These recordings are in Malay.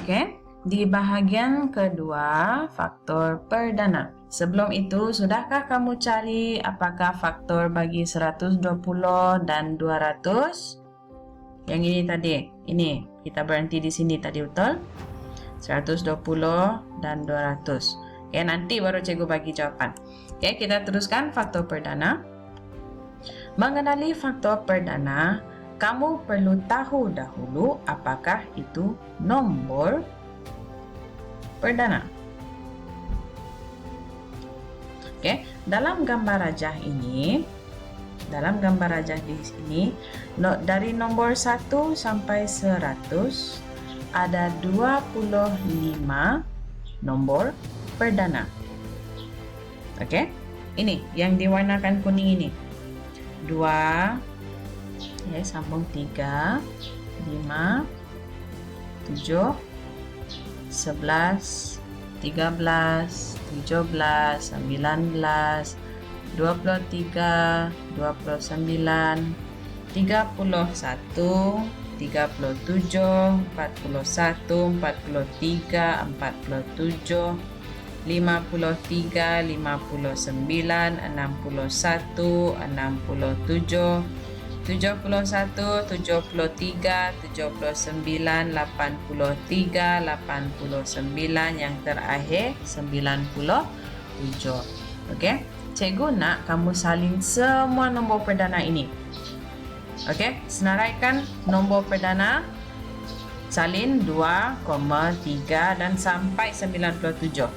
Oke, di bahagian kedua, faktor perdana. Sebelum itu, sudahkah kamu cari apakah faktor bagi 120 dan 200? Yang ini tadi, ini kita berhenti di sini tadi, betul? 120 dan 200. Oke, nanti baru cikgu bagi jawaban. Oke, kita teruskan faktor perdana. Mengenali faktor perdana, kamu perlu tahu dahulu apakah itu nombor perdana. Oke, dalam gambar rajah ini, di sini, dari nomor 1 sampai 100 ada 25 nombor perdana. Oke, ini yang diwarnakan kuning ini. 2, ya, sambung 3, 5, 7, 11, 13, 17, 19, 23, 29, 31, 37, 41, 43, 47, 53, 59, 61, 67, 71, 73, 79, 83, 89, yang terakhir 97. Oke, cikgu nak kamu salin semua nombor perdana ini. Oke, senaraikan nombor perdana, salin 2, 3 dan sampai 97.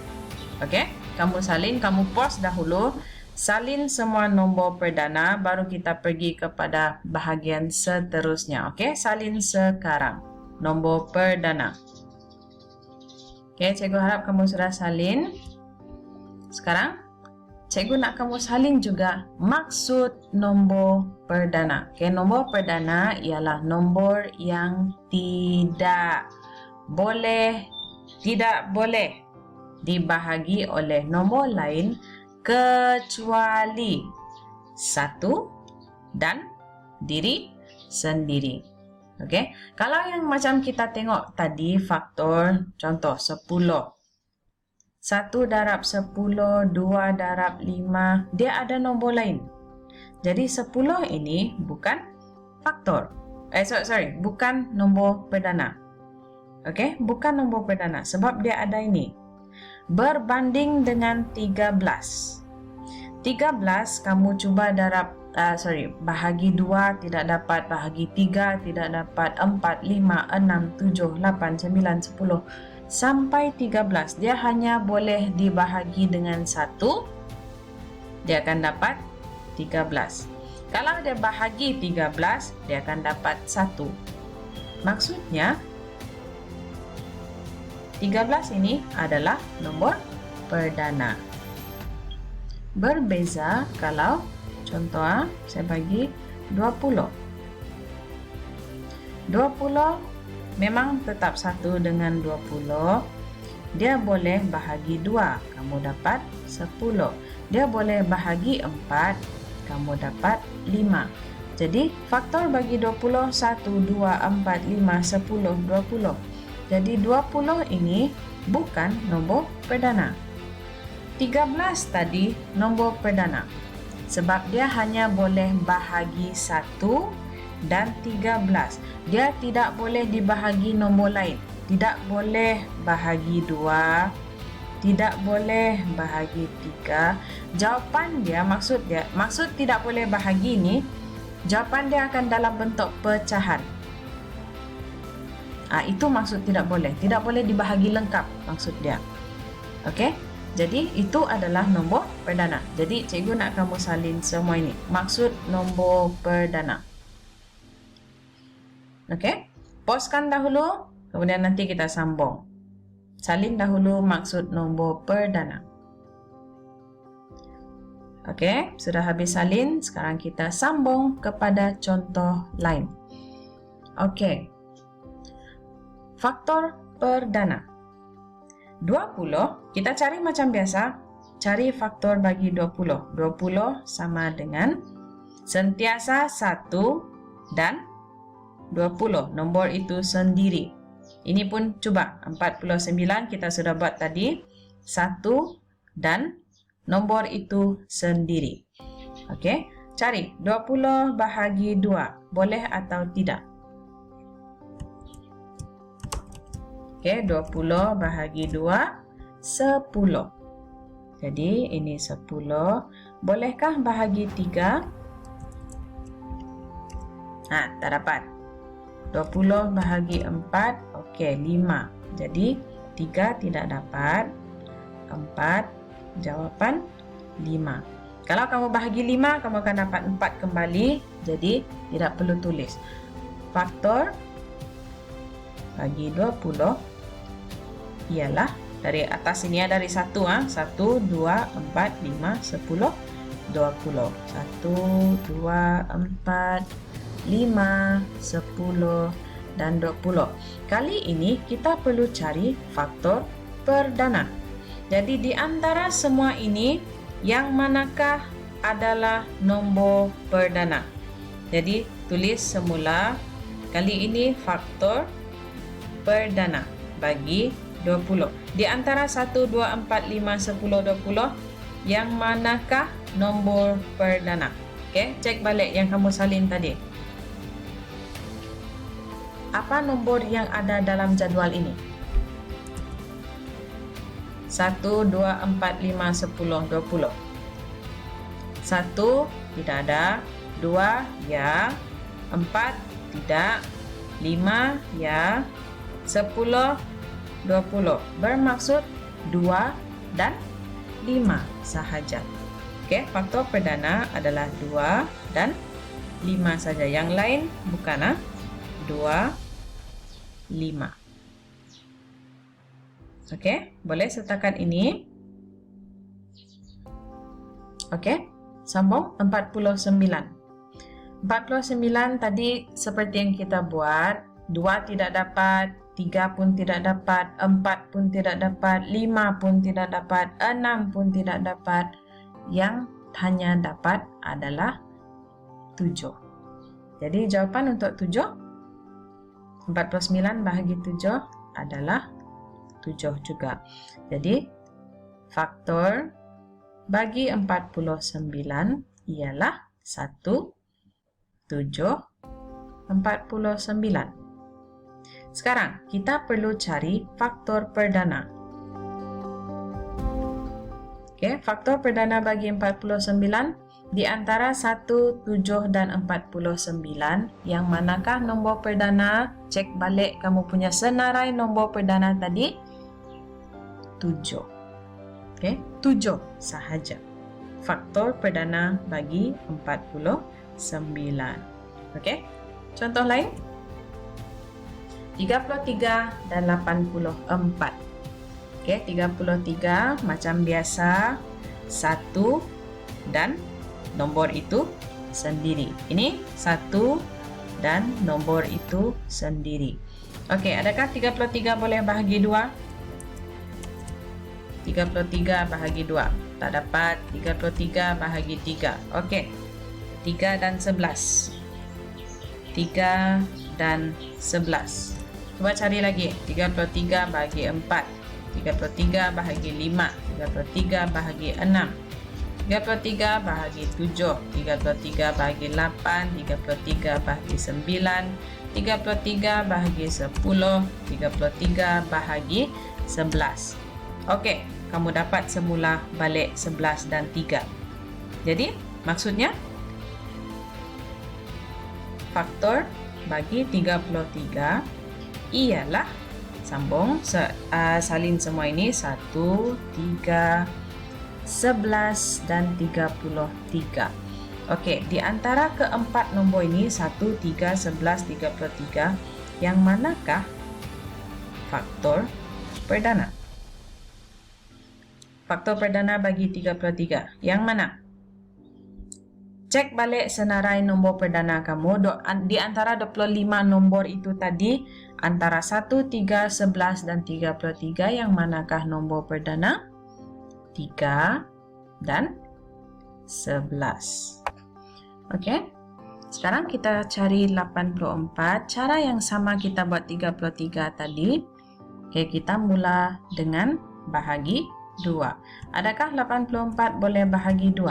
Oke, kamu salin, kamu pause dahulu. Salin semua nombor perdana, baru kita pergi kepada bahagian seterusnya. Oke, salin sekarang nombor perdana. Oke, cikgu harap kamu sudah salin. Sekarang, cikgu nak kamu salin juga maksud nombor perdana. Oke, nombor perdana ialah nombor yang tidak boleh dibahagi oleh nombor lain kecuali 1 dan diri sendiri. Okey, kalau yang macam kita tengok tadi faktor, contoh 10. 1 darab 10, 2 darab 5, dia ada nombor lain. Jadi 10 ini bukan faktor. Bukan nombor perdana. Okey, bukan nombor perdana sebab dia ada ini. Berbanding dengan 13. 13 kamu cuba bahagi 2 tidak dapat, bahagi 3 tidak dapat, 4, 5, 6, 7, 8, 9, 10 sampai 13. Dia hanya boleh dibahagi dengan 1, dia akan dapat 13. Kalau dia bahagi 13, dia akan dapat 1. Maksudnya 13 ini adalah nombor perdana. Berbeza kalau contoh saya bagi 20. 20 memang tetap 1 dengan 20. Dia boleh bahagi 2, kamu dapat 10. Dia boleh bahagi 4, kamu dapat 5. Jadi faktor bagi 20 1, 2, 4, 5, 10, 20. Jadi 20 ini bukan nombor perdana. 13 tadi nombor perdana. Sebab dia hanya boleh bahagi 1 dan 13. Dia tidak boleh dibahagi nombor lain. Tidak boleh bahagi 2, tidak boleh bahagi 3. Jawapan dia, maksud tidak boleh bahagi ini, jawapan dia akan dalam bentuk pecahan. Itu maksud tidak boleh dibahagi lengkap maksud dia. Okey, jadi itu adalah nombor perdana. Jadi cikgu nak kamu salin semua ini maksud nombor perdana. Okey, pauskan dahulu, kemudian nanti kita sambung. Salin dahulu maksud nombor perdana. Okey, sudah habis salin, sekarang kita sambung kepada contoh lain. Okey, faktor perdana 20, kita cari macam biasa, cari faktor bagi 20. 20 sama dengan sentiasa 1 dan 20, nombor itu sendiri. Ini pun cuba. 49 kita sudah buat tadi. 1 dan nombor itu sendiri. Okey, cari 20 bahagi 2. Boleh atau tidak? Okey, 20 bahagi 2, 10. Jadi ini 10. Bolehkah bahagi 3? Tak dapat. 20 bahagi 4, okey, 5. Jadi 3 tidak dapat. 4, jawapan 5. Kalau kamu bahagi 5, kamu akan dapat 4 kembali. Jadi tidak perlu tulis. Faktor bagi 20 ialah dari atas ini ya, dari 1 1, 2, 4, 5, 10, 20. 1, 2, 4, 5, 10 dan 20. Kali ini kita perlu cari faktor perdana. Jadi di antara semua ini, yang manakah adalah nombor perdana? Jadi tulis semula. Kali ini faktor perdana bagi 20. Di antara 1, 2, 4, 5, 10, 20, yang manakah nombor perdana? Okey, cek balik yang kamu salin tadi. Apa nombor yang ada dalam jadual ini? 1, 2, 4, 5, 10, 20. 1 tidak ada, 2 ya, 4 tidak, 5 ya, 10, 20. Bermaksud 2 dan 5 sahaja. Okey, faktor perdana adalah 2 dan 5 saja. Yang lain bukan 2, 5. Okey, boleh sertakan ini. Okey, sambung 49. 49 tadi seperti yang kita buat, 2 tidak dapat, 3 pun tidak dapat, 4 pun tidak dapat, 5 pun tidak dapat, 6 pun tidak dapat. Yang hanya dapat adalah 7. Jadi jawapan untuk 7, 49 bahagi 7 adalah 7 juga. Jadi faktor bagi 49 ialah 1, 7, 49. Sekarang kita perlu cari faktor perdana. Okey, faktor perdana bagi 49 di antara 1, 7 dan 49, yang manakah nombor perdana? Cek balik kamu punya senarai nombor perdana tadi. 7. Okey, 7 sahaja. Faktor perdana bagi 49. Okey, contoh lain. 33 dan 84. Okey, 33 macam biasa, 1 dan nombor itu sendiri. Ini 1 dan nombor itu sendiri. Okey, adakah 33 boleh bahagi 2? 33 bahagi 2. Tak dapat. 33 bahagi 3. Okey. 3 dan 11. 3 dan 11. Cuba cari lagi. 33 bahagi 4. 33 bahagi 5. 33 bahagi 6. 33 bahagi 7. 33 bahagi 8. 33 bahagi 9. 33 bahagi 10. 33 bahagi 11. Okey, kamu dapat semula balik 11 dan 3. Jadi, maksudnya faktor bagi 33 ialah, sambung, salin semua ini, 1, 3, 11 dan 33. Okey, di antara keempat nombor ini, 1, 3, 11, 33, yang manakah faktor perdana? Faktor perdana bagi 33. Yang mana? Cek balik senarai nombor perdana kamu. Di antara 25 nombor itu tadi, antara 1, 3, 11 dan 33, yang manakah nombor perdana? 3 dan 11. Okey. Sekarang kita cari 84. Cara yang sama kita buat 33 tadi. Oke, kita mula dengan bahagi 2. Adakah 84 boleh bahagi 2?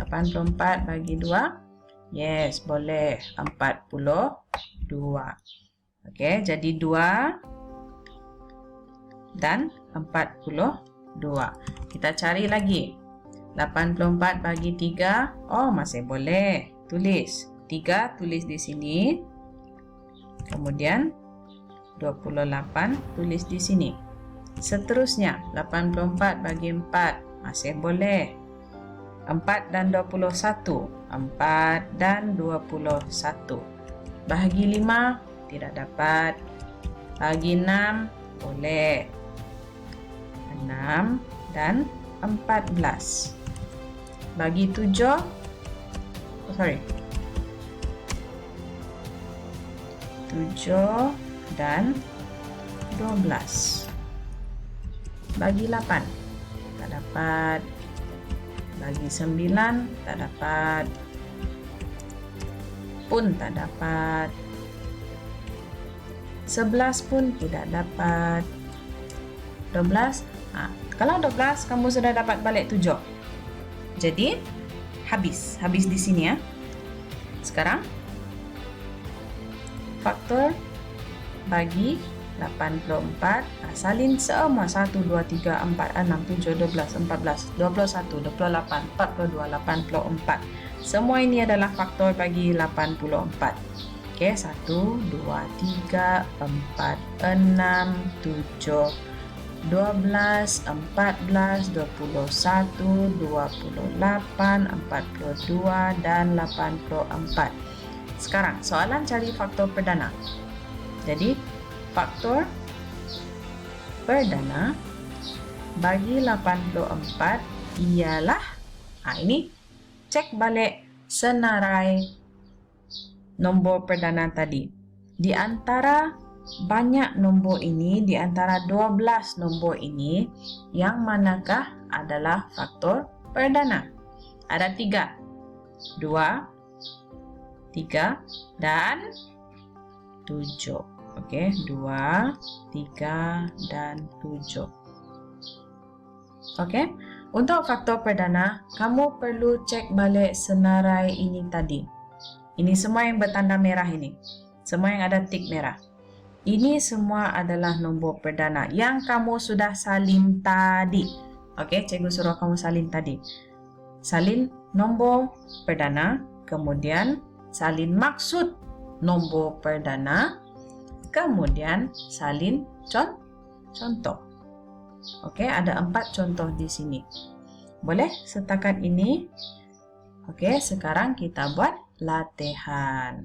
84 bagi 2? Yes, boleh. 42. Oke, jadi 2 dan 42. Kita cari lagi. 84 bagi 3. Oh, masih boleh. Tulis. 3 tulis di sini. Kemudian 28 tulis di sini. Seterusnya, 84 bagi 4. Masih boleh. 4 dan 21. 4 dan 21. Bahagi 5 tidak dapat. Bahagi 6 boleh. 6 dan 14. Bagi 7 7 dan 12. Bagi 8 tak dapat. Bagi 9 tak dapat. Pun tak dapat. 11 pun tidak dapat. 12. Kalau 12 kamu sudah dapat balik 7. Jadi habis di sini ya. Sekarang faktor bagi 84. Salin semua 1, 2, 3, 4, 6, 7, 12, 14, 21, 28, 42, 84. Semua ini adalah faktor bagi 84. Oke, 1, 2, 3, 4, 6, 7, 12, 14, 21, 28, 42, dan 84. Sekarang, soalan cari faktor perdana. Jadi, faktor perdana bagi 84 ialah, ini cek balik senarai nombor perdana tadi. Di antara banyak nombor ini, di antara 12 nombor ini, yang manakah adalah faktor perdana? Ada 3. 2, 3, dan 7. Oke, 2, 3, dan 7. Oke, untuk faktor perdana, kamu perlu cek balik senarai ini tadi. Ini semua yang bertanda merah ini. Semua yang ada tik merah. Ini semua adalah nombor perdana yang kamu sudah salin tadi. Oke, cikgu suruh kamu salin tadi. Salin nombor perdana, kemudian salin maksud nombor perdana, kemudian salin contoh. Oke, ada 4 contoh di sini. Boleh setakat ini? Oke, sekarang kita buat latihan.